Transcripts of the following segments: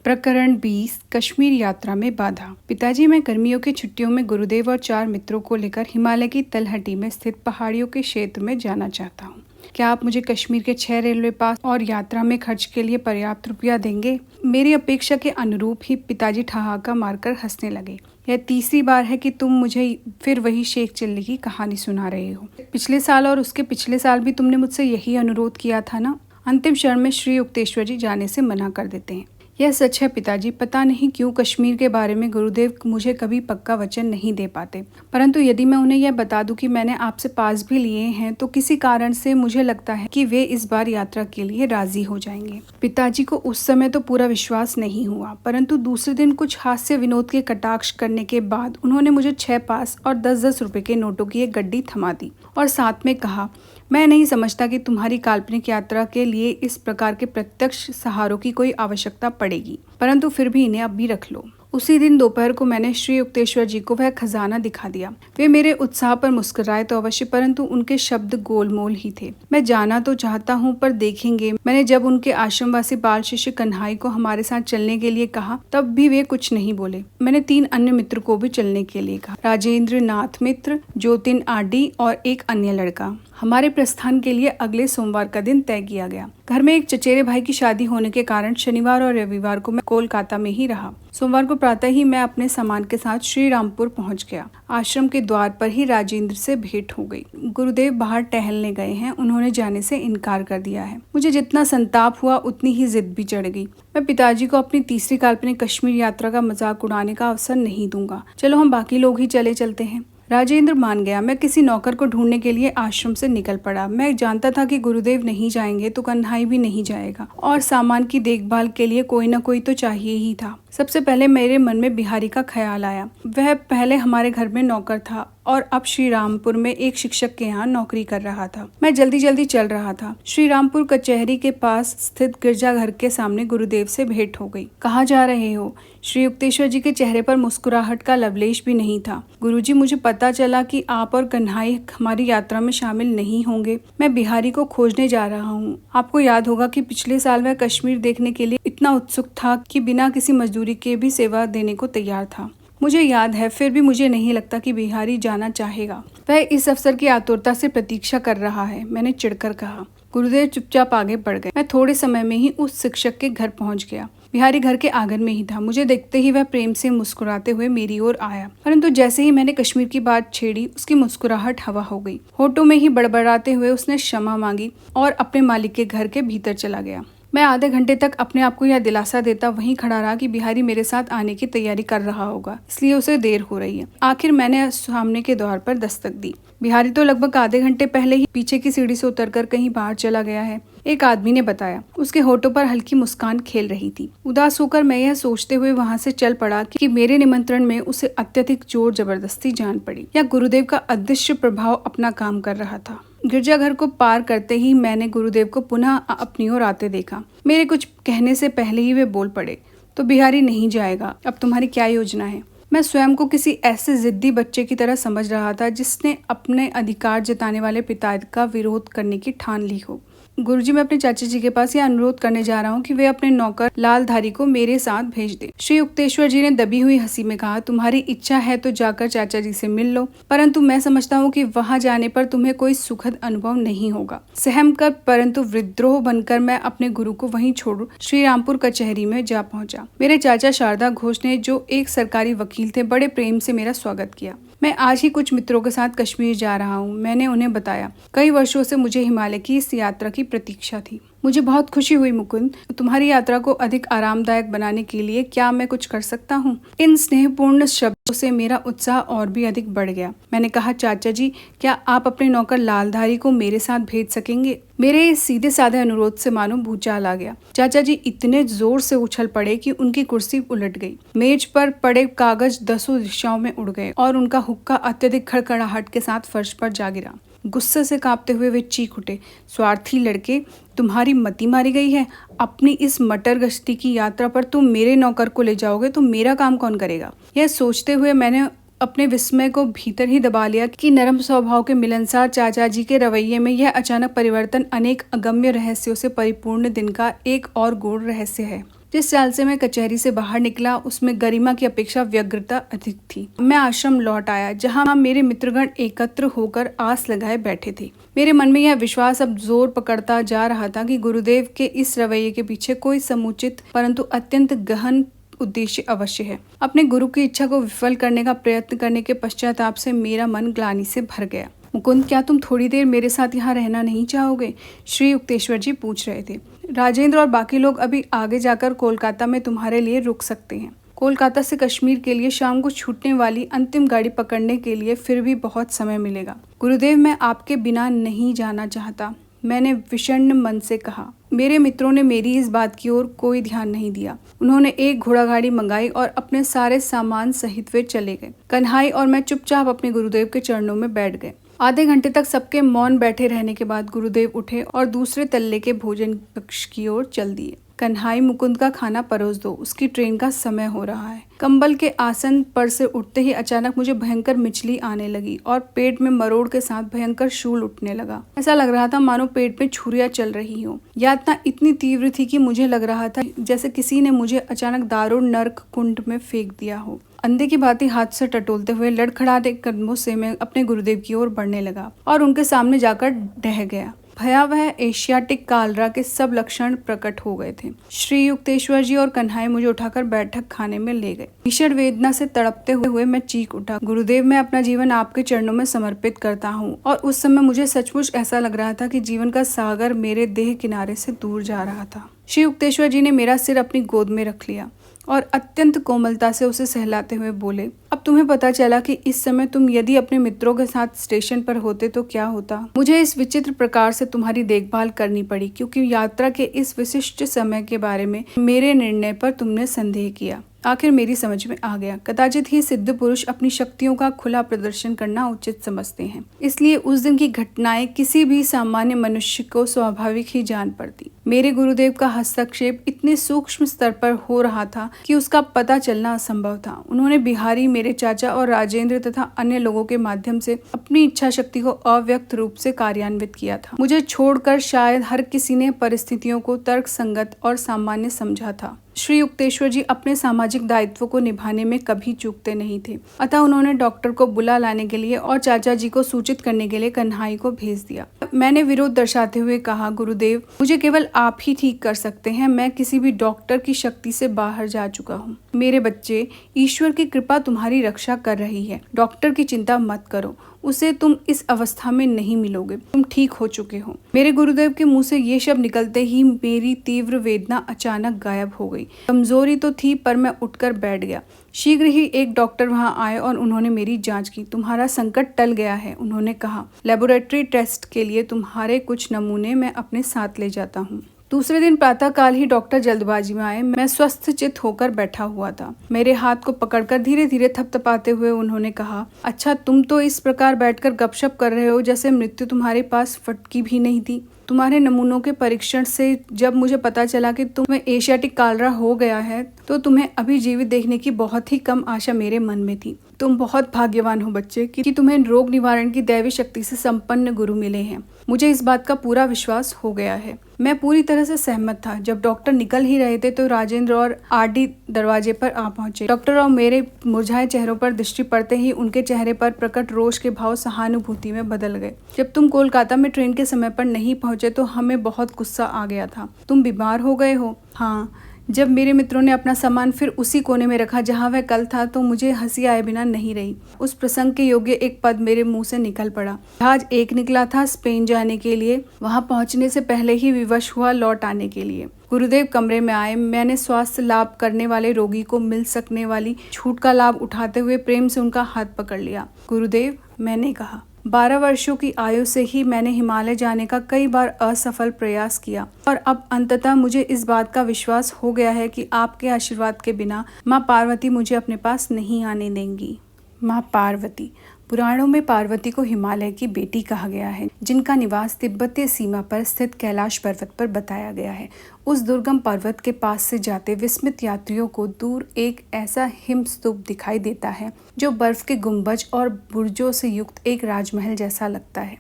प्रकरण 20 कश्मीर यात्रा में बाधा। पिताजी, मैं गर्मियों की छुट्टियों में गुरुदेव और 4 मित्रों को लेकर हिमालय की तलहटी में स्थित पहाड़ियों के क्षेत्र में जाना चाहता हूँ। क्या आप मुझे कश्मीर के 6 रेलवे पास और यात्रा में खर्च के लिए पर्याप्त रुपया देंगे? मेरी अपेक्षा के अनुरूप ही पिताजी ठहाका मारकर हंसने लगे। यह तीसरी बार है कि तुम मुझे फिर वही शेख चिल्ली की कहानी सुना रहे हो। पिछले साल और उसके पिछले साल भी तुमने मुझसे यही अनुरोध किया था ना। अंतिम क्षण में श्री युक्तेश्वर जी जाने से मना कर देते हैं। यह सच है पिताजी, पता नहीं क्यों कश्मीर के बारे में गुरुदेव मुझे कभी पक्का वचन नहीं दे पाते, परंतु यदि मैं उन्हें यह बता दूं कि मैंने आपसे पास भी लिए हैं तो किसी कारण से मुझे लगता है कि वे इस बार यात्रा के लिए राजी हो जाएंगे। पिताजी को उस समय तो पूरा विश्वास नहीं हुआ, परंतु दूसरे दिन कुछ हास्य विनोद के कटाक्ष करने के बाद उन्होंने मुझे 6 पास और 10-10 रुपए के नोटों की एक गड्डी थमा दी और साथ में कहा, मैं नहीं समझता कि तुम्हारी काल्पनिक यात्रा के लिए इस प्रकार के प्रत्यक्ष सहारों की कोई आवश्यकता पड़ेगी, परंतु फिर भी इन्हें अब भी रख लो। उसी दिन दोपहर को मैंने श्री युक्तेश्वर जी को वह खजाना दिखा दिया। वे मेरे उत्साह पर मुस्कुराए तो अवश्य, परंतु उनके शब्द गोलमोल ही थे। मैं जाना तो चाहता हूँ, पर देखेंगे। मैंने जब उनके आश्रमवासी बाल शिष्य कन्हाई को हमारे साथ चलने के लिए कहा तब भी वे कुछ नहीं बोले। मैंने 3 अन्य मित्र को भी चलने के लिए कहा, राजेंद्र नाथ मित्र, ज्योतिन आडी और एक अन्य लड़का। हमारे प्रस्थान के लिए अगले सोमवार का दिन तय किया गया। घर में एक चचेरे भाई की शादी होने के कारण शनिवार और रविवार को मैं कोलकाता में ही रहा। सोमवार को प्रातः ही मैं अपने सामान के साथ श्री रामपुर पहुंच गया। आश्रम के द्वार पर ही राजेंद्र से भेंट हो गई। गुरुदेव बाहर टहलने गए हैं, उन्होंने जाने से इनकार कर दिया है। मुझे जितना संताप हुआ उतनी ही जिद भी चढ़ गई। मैं पिताजी को अपनी तीसरी काल्पनिक कश्मीर यात्रा का मजाक उड़ाने का अवसर नहीं दूंगा। चलो हम बाकी लोग ही चलते हैं। राजेंद्र मान गया। मैं किसी नौकर को ढूंढने के लिए आश्रम से निकल पड़ा। मैं जानता था कि गुरुदेव नहीं जाएंगे तो कन्हाई भी नहीं जाएगा और सामान की देखभाल के लिए कोई न कोई तो चाहिए ही था। सबसे पहले मेरे मन में बिहारी का ख्याल आया। वह पहले हमारे घर में नौकर था और अब श्री रामपुर में एक शिक्षक के यहाँ नौकरी कर रहा था। मैं जल्दी चल रहा था। श्री रामपुर कचहरी के पास स्थित गिरजाघर के सामने गुरुदेव से भेंट हो गई। कहाँ जा रहे हो? श्री युक्तेश्वर जी के चेहरे पर मुस्कुराहट का लवलेश भी नहीं था। गुरुजी, मुझे पता चला कि आप और कन्हाई हमारी यात्रा में शामिल नहीं होंगे। मैं बिहारी को खोजने जा रहा हूँ। आपको याद होगा कि पिछले साल वह कश्मीर देखने के लिए इतना उत्सुक था कि बिना किसी मजदूरी के भी सेवा देने को तैयार था। मुझे याद है, फिर भी मुझे नहीं लगता कि बिहारी जाना चाहेगा। वह इस अवसर की आतुरता से प्रतीक्षा कर रहा है, मैंने चिढ़कर कहा। गुरुदेव चुपचाप आगे बढ़ गए। मैं थोड़े समय में ही उस शिक्षक के घर पहुंच गया। बिहारी घर के आंगन में ही था। मुझे देखते ही वह प्रेम से मुस्कुराते हुए मेरी ओर आया, परंतु जैसे ही मैंने कश्मीर की बात छेड़ी उसकी मुस्कुराहट हवा हो गई। होठों में ही बड़बड़ाते हुए उसने क्षमा मांगी और अपने मालिक के घर के भीतर चला गया। मैं आधे घंटे तक अपने आप को यह दिलासा देता वहीं खड़ा रहा कि बिहारी मेरे साथ आने की तैयारी कर रहा होगा, इसलिए उसे देर हो रही है। आखिर मैंने सामने के द्वार पर दस्तक दी। बिहारी तो लगभग आधे घंटे पहले ही पीछे की सीढ़ी से उतरकर कहीं बाहर चला गया है, एक आदमी ने बताया। उसके होठों पर हल्की मुस्कान खेल रही थी। उदास होकर मैं यह सोचते हुए वहां से चल पड़ा कि मेरे निमंत्रण में उसे अत्यधिक जोर जबरदस्ती जान पड़ी या गुरुदेव का अदृश्य प्रभाव अपना काम कर रहा था। गिरजाघर को पार करते ही मैंने गुरुदेव को पुनः अपनी ओर आते देखा। मेरे कुछ कहने से पहले ही वे बोल पड़े, तो बिहारी नहीं जाएगा, अब तुम्हारी क्या योजना है? मैं स्वयं को किसी ऐसे जिद्दी बच्चे की तरह समझ रहा था जिसने अपने अधिकार जताने वाले पिता का विरोध करने की ठान ली हो। गुरुजी, मैं अपने चाचा जी के पास यह अनुरोध करने जा रहा हूँ कि वे अपने नौकर लालधारी को मेरे साथ भेज दें। श्री युक्तेश्वर जी ने दबी हुई हंसी में कहा, तुम्हारी इच्छा है तो जाकर चाचा जी से मिल लो, परंतु मैं समझता हूँ कि वहां जाने पर तुम्हें कोई सुखद अनुभव नहीं होगा। सहम कर परंतु विद्रोह बनकर मैं अपने गुरु को वहीं छोड़ श्री रामपुर कचहरी में जा पहुंचा। मेरे चाचा शारदा घोष ने, जो एक सरकारी वकील थे, बड़े प्रेम से मेरा स्वागत किया। मैं आज ही कुछ मित्रों के साथ कश्मीर जा रहा हूँ, मैंने उन्हें बताया। कई वर्षों से मुझे हिमालय की इस यात्रा की प्रतीक्षा थी। मुझे बहुत खुशी हुई मुकुंद। तुम्हारी यात्रा को अधिक आरामदायक बनाने के लिए क्या मैं कुछ कर सकता हूँ? इन स्नेहपूर्ण शब्दों से मेरा उत्साह और भी अधिक बढ़ गया। मैंने कहा, चाचा जी, क्या आप अपने नौकर लालधारी को मेरे साथ भेज सकेंगे? मेरे इस सीधे साधे अनुरोध से मानो भूचाल आ गया। चाचा जी इतने जोर से उछल पड़े कि उनकी कुर्सी उलट गई। मेज पर पड़े कागज 10 दिशाओं में उड़ गए और उनका हुक्का अत्यधिक खड़खड़ाहट के साथ फर्श पर जा गिरा। गुस्से से कांपते हुए वे चीख उठे, स्वार्थी लड़के, तुम्हारी मति मारी गई है। अपनी इस मटर गश्ती की यात्रा पर तुम मेरे नौकर को ले जाओगे तो मेरा काम कौन करेगा? यह सोचते हुए मैंने अपने विस्मय को भीतर ही दबा लिया कि नरम स्वभाव के मिलनसार चाचा जी के रवैये में यह अचानक परिवर्तन अनेक अगम्य रहस्यों से परिपूर्ण दिन का एक और गूढ़ रहस्य है। जिस चाल से मैं कचहरी से बाहर निकला उसमें गरिमा की अपेक्षा व्यग्रता अधिक थी। मैं आश्रम लौट आया जहाँ मेरे मित्रगण एकत्र होकर आस लगाए बैठे थे। मेरे मन में यह विश्वास अब जोर पकड़ता जा रहा था कि गुरुदेव के इस रवैये के पीछे कोई समुचित परंतु अत्यंत गहन उद्देश्य अवश्य है। अपने गुरु की इच्छा को विफल करने का प्रयत्न करने के पश्चाताप से मेरा मन ग्लानि से भर गया। मुकुंद, क्या तुम थोड़ी देर मेरे साथ यहाँ रहना नहीं चाहोगे? श्री युक्तेश्वर जी पूछ रहे थे। राजेंद्र और बाकी लोग अभी आगे जाकर कोलकाता में तुम्हारे लिए रुक सकते हैं। कोलकाता से कश्मीर के लिए शाम को छूटने वाली अंतिम गाड़ी पकड़ने के लिए फिर भी बहुत समय मिलेगा। गुरुदेव, मैं आपके बिना नहीं जाना चाहता, मैंने विषण्ण मन से कहा। मेरे मित्रों ने मेरी इस बात की ओर कोई ध्यान नहीं दिया। उन्होंने एक घोड़ागाड़ी मंगाई और अपने सारे सामान सहित वे चले गए। कन्हाई और मैं चुपचाप अपने गुरुदेव के चरणों में बैठ गए। आधे घंटे तक सबके मौन बैठे रहने के बाद गुरुदेव उठे और दूसरे तल्ले के भोजन कक्ष की ओर चल दिए। कन्हाई, मुकुंद का खाना परोस दो, उसकी ट्रेन का समय हो रहा है। कंबल के आसन पर से उठते ही अचानक मुझे भयंकर मिचली आने लगी और पेट में मरोड़ के साथ भयंकर शूल उठने लगा। ऐसा लग रहा था मानो पेट में छुरियां चल रही हो। यातना इतनी तीव्र थी कि मुझे लग रहा था जैसे किसी ने मुझे अचानक दारुण नरक कुंड में फेंक दिया हो। अंधे की भांति हाथ से टटोलते हुए लड़खड़ाते कदमों से मैं अपने गुरुदेव की ओर बढ़ने लगा और उनके सामने जाकर ढह गया। भयावह एशियाटिक कालरा के सब लक्षण प्रकट हो गए थे। श्री युक्तेश्वर जी और कन्हाई मुझे उठाकर बैठक खाने में ले गए। भीषण वेदना से तड़पते हुए मैं चीख उठा, गुरुदेव, मैं अपना जीवन आपके चरणों में समर्पित करता हूँ। और उस समय मुझे सचमुच ऐसा लग रहा था कि जीवन का सागर मेरे देह किनारे से दूर जा रहा था। श्री युक्तेश्वर जी ने मेरा सिर अपनी गोद में रख लिया और अत्यंत कोमलता से उसे सहलाते हुए बोले, अब तुम्हें पता चला कि इस समय तुम यदि अपने मित्रों के साथ स्टेशन पर होते तो क्या होता। मुझे इस विचित्र प्रकार से तुम्हारी देखभाल करनी पड़ी क्योंकि यात्रा के इस विशिष्ट समय के बारे में मेरे निर्णय पर तुमने संदेह किया। आखिर मेरी समझ में आ गया। कदाचित ही सिद्ध पुरुष अपनी शक्तियों का खुला प्रदर्शन करना उचित समझते हैं, इसलिए उस दिन की घटनाएं किसी भी सामान्य मनुष्य को स्वाभाविक ही जान पड़ती। मेरे गुरुदेव का हस्तक्षेप इतने सूक्ष्म स्तर पर हो रहा था कि उसका पता चलना असंभव था। उन्होंने बिहारी, मेरे चाचा और राजेंद्र तथा अन्य लोगों के माध्यम से अपनी इच्छा शक्ति को अव्यक्त रूप से कार्यान्वित किया था। मुझे छोड़कर शायद हर किसी ने परिस्थितियों को तर्क संगत और सामान्य समझा था। श्री युक्तेश्वर जी अपने सामाजिक दायित्व को निभाने में कभी चूकते नहीं थे, अतः उन्होंने डॉक्टर को बुला लाने के लिए और चाचा जी को सूचित करने के लिए कन्हाई को भेज दिया। मैंने विरोध दर्शाते हुए कहा, गुरुदेव, मुझे केवल आप ही ठीक कर सकते हैं। मैं किसी भी डॉक्टर की शक्ति से बाहर जा चुका हूँ। मेरे बच्चे, ईश्वर की कृपा तुम्हारी रक्षा कर रही है। डॉक्टर की चिंता मत करो, उसे तुम इस अवस्था में नहीं मिलोगे, तुम ठीक हो चुके हो। मेरे गुरुदेव के मुंह से ये शब्द निकलते ही मेरी तीव्र वेदना अचानक गायब हो गई। कमजोरी तो थी पर मैं उठकर बैठ गया। शीघ्र ही एक डॉक्टर वहां आए और उन्होंने मेरी जांच की। तुम्हारा संकट टल गया है, उन्होंने कहा। लेबोरेटरी टेस्ट के लिए तुम्हारे कुछ नमूने मैं अपने साथ ले जाता हूँ। दूसरे दिन प्रातःकाल ही डॉक्टर जल्दबाजी में आए। मैं स्वस्थ चित्त होकर बैठा हुआ था। मेरे हाथ को पकड़कर धीरे धीरे थपथपाते हुए उन्होंने कहा, अच्छा, तुम तो इस प्रकार बैठकर गपशप कर रहे हो जैसे मृत्यु तुम्हारे पास फटकी भी नहीं थी। तुम्हारे नमूनों के परीक्षण से जब मुझे पता चला कि तुम्हें एशियाटिक कालरा हो गया है तो तुम्हें अभी जीवित देखने की बहुत ही कम आशा मेरे मन में थी। तुम बहुत भाग्यवान हो बच्चे कि तुम्हें रोग निवारण की दैवी शक्ति से संपन्न गुरु मिले हैं। मुझे इस बात का पूरा विश्वास हो गया है। मैं पूरी तरह से सहमत था। जब डॉक्टर निकल ही रहे थे तो राजेंद्र और आरडी दरवाजे पर आ पहुंचे। डॉक्टर और मेरे मुरझाए चेहरों पर दृष्टि पड़ते ही उनके चेहरे पर प्रकट रोष के भाव सहानुभूति में बदल गए। जब तुम कोलकाता में ट्रेन के समय पर नहीं पहुंचे तो हमें बहुत गुस्सा आ गया था। तुम बीमार हो गए हो? हाँ। जब मेरे मित्रों ने अपना सामान फिर उसी कोने में रखा जहां वह कल था तो मुझे हंसी आए बिना नहीं रही। उस प्रसंग के योग्य एक पद मेरे मुंह से निकल पड़ा। जहाज एक निकला था स्पेन जाने के लिए। वहां पहुंचने से पहले ही विवश हुआ लौट आने के लिए। गुरुदेव कमरे में आए। मैंने स्वास्थ्य लाभ करने वाले रोगी को मिल सकने वाली छूट का लाभ उठाते हुए प्रेम से उनका हाथ पकड़ लिया। गुरुदेव, मैंने कहा, 12 वर्षों की आयु से ही मैंने हिमालय जाने का कई बार असफल प्रयास किया और अब अंततः मुझे इस बात का विश्वास हो गया है कि आपके आशीर्वाद के बिना माँ पार्वती मुझे अपने पास नहीं आने देंगी। माँ पार्वती, पुराणों में पार्वती को हिमालय की बेटी कहा गया है, जिनका निवास तिब्बतीय सीमा पर स्थित कैलाश पर्वत पर बताया गया है। उस दुर्गम पर्वत के पास से जाते विस्मित यात्रियों को दूर एक ऐसा हिमस्तूप दिखाई देता है जो बर्फ के गुंबज और बुर्जों से युक्त एक राजमहल जैसा लगता है।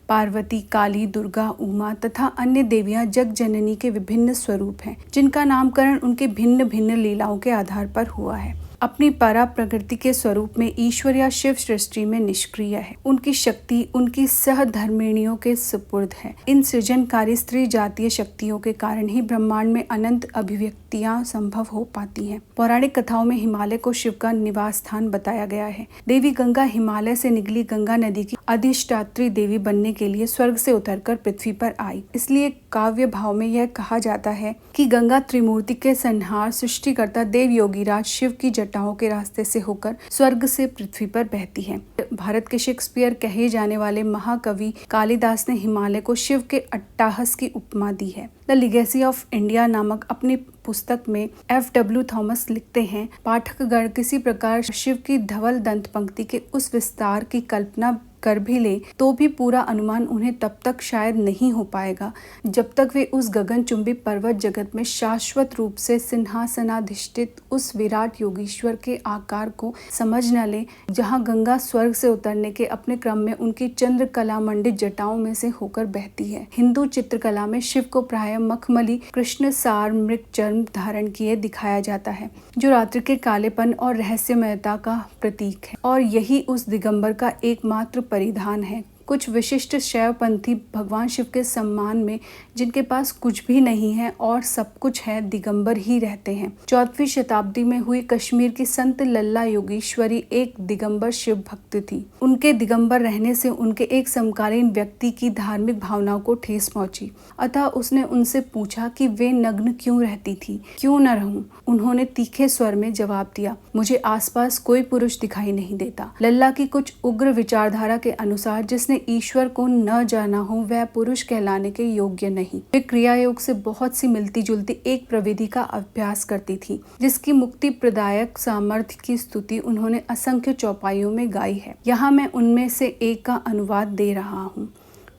पार्वती, काली, दुर्गा, उमा तथा अन्य देवियां जग जननी के विभिन्न स्वरूप हैं, जिनका नामकरण उनके भिन्न भिन्न लीलाओं के आधार पर हुआ है। अपनी परा प्रकृति के स्वरूप में ईश्वर या शिव सृष्टि में निष्क्रिय है। उनकी शक्ति उनकी सहधर्मिणियों के सुपुर्द है। इन सृजनकारी स्त्री जातीय शक्तियों के कारण ही ब्रह्मांड में अनंत अभिव्यक्तियां संभव हो पाती हैं। पौराणिक कथाओं में हिमालय को शिव का निवास स्थान बताया गया है। देवी गंगा हिमालय से निकली गंगा नदी की अधिष्ठात्री देवी बनने के लिए स्वर्ग से उतरकर पृथ्वी पर आई। इसलिए काव्य भाव में यह कहा जाता है कि गंगा त्रिमूर्ति के संहार सृष्टिकर्ता देव योगीराज शिव की जटाओं के रास्ते से होकर स्वर्ग से पृथ्वी पर बहती है। भारत के शेक्सपियर कहे जाने वाले महाकवि कालिदास ने हिमालय को शिव के अट्टाहस की उपमा दी है। द लीगेसी ऑफ इंडिया नामक अपनी पुस्तक में F.W. थॉमस लिखते हैं, पाठकगण किसी प्रकार शिव की धवल दंत पंक्ति के उस विस्तार की कल्पना कर भी ले तो भी पूरा अनुमान उन्हें तब तक शायद नहीं हो पाएगा जब तक वे उस गगनचुंबी पर्वत जगत में शाश्वत रूप से सिंहासनाधिष्ठित उस विराट योगीश्वर के आकार को समझ न ले, जहाँ गंगा स्वर्ग से उतरने के अपने क्रम में उनकी चंद्रकला मंडित जटाओं में से होकर बहती है। हिंदू चित्रकला में शिव को प्रायः मखमली कृष्ण सार मृग चर्म धारण किए दिखाया जाता है, जो रात्रि के कालेपन और रहस्यमयता का प्रतीक है, और यही उस दिगंबर का एकमात्र परिधान है। कुछ विशिष्ट शैवपंथी भगवान शिव के सम्मान में, जिनके पास कुछ भी नहीं है और सब कुछ है, दिगंबर ही रहते हैं। 14वीं शताब्दी में हुई कश्मीर की संत लल्ला योगीश्वरी एक दिगंबर शिव भक्त थी। उनके दिगंबर रहने से उनके एक समकालीन व्यक्ति की धार्मिक भावनाओं को ठेस पहुंची। अतः उसने उनसे पूछा कि वे नग्न क्यों रहती थी। क्यों न रहूं, उन्होंने तीखे स्वर में जवाब दिया, मुझे आसपास कोई पुरुष दिखाई नहीं देता। लल्ला की कुछ उग्र विचारधारा के अनुसार जिसने ईश्वर को न जाना हो वह पुरुष कहलाने के योग्य नहीं। वे क्रिया योग से बहुत सी मिलती जुलती एक प्रविधि का अभ्यास करती थी, जिसकी मुक्ति प्रदायक सामर्थ्य की स्तुति उन्होंने असंख्य चौपाइयों में गाई है। यहाँ मैं उनमें से एक का अनुवाद दे रहा हूँ।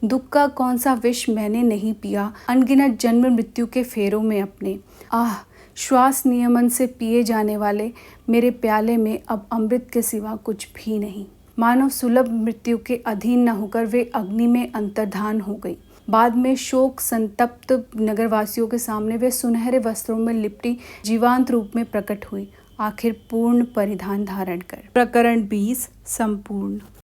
दुख का कौन सा विष मैंने नहीं पिया, अनगिनत जन्म मृत्यु के फेरों में अपने। आह, श्वास नियमन से पिए जाने वाले मेरे प्याले में अब अमृत के सिवा कुछ भी नहीं। मानव सुलभ मृत्यु के अधीन न होकर वे अग्नि में अंतर्धान हो गई। बाद में शोक संतप्त नगरवासियों के सामने वे सुनहरे वस्त्रों में लिपटी जीवांत रूप में प्रकट हुई, आखिर पूर्ण परिधान धारण कर। प्रकरण 20 संपूर्ण।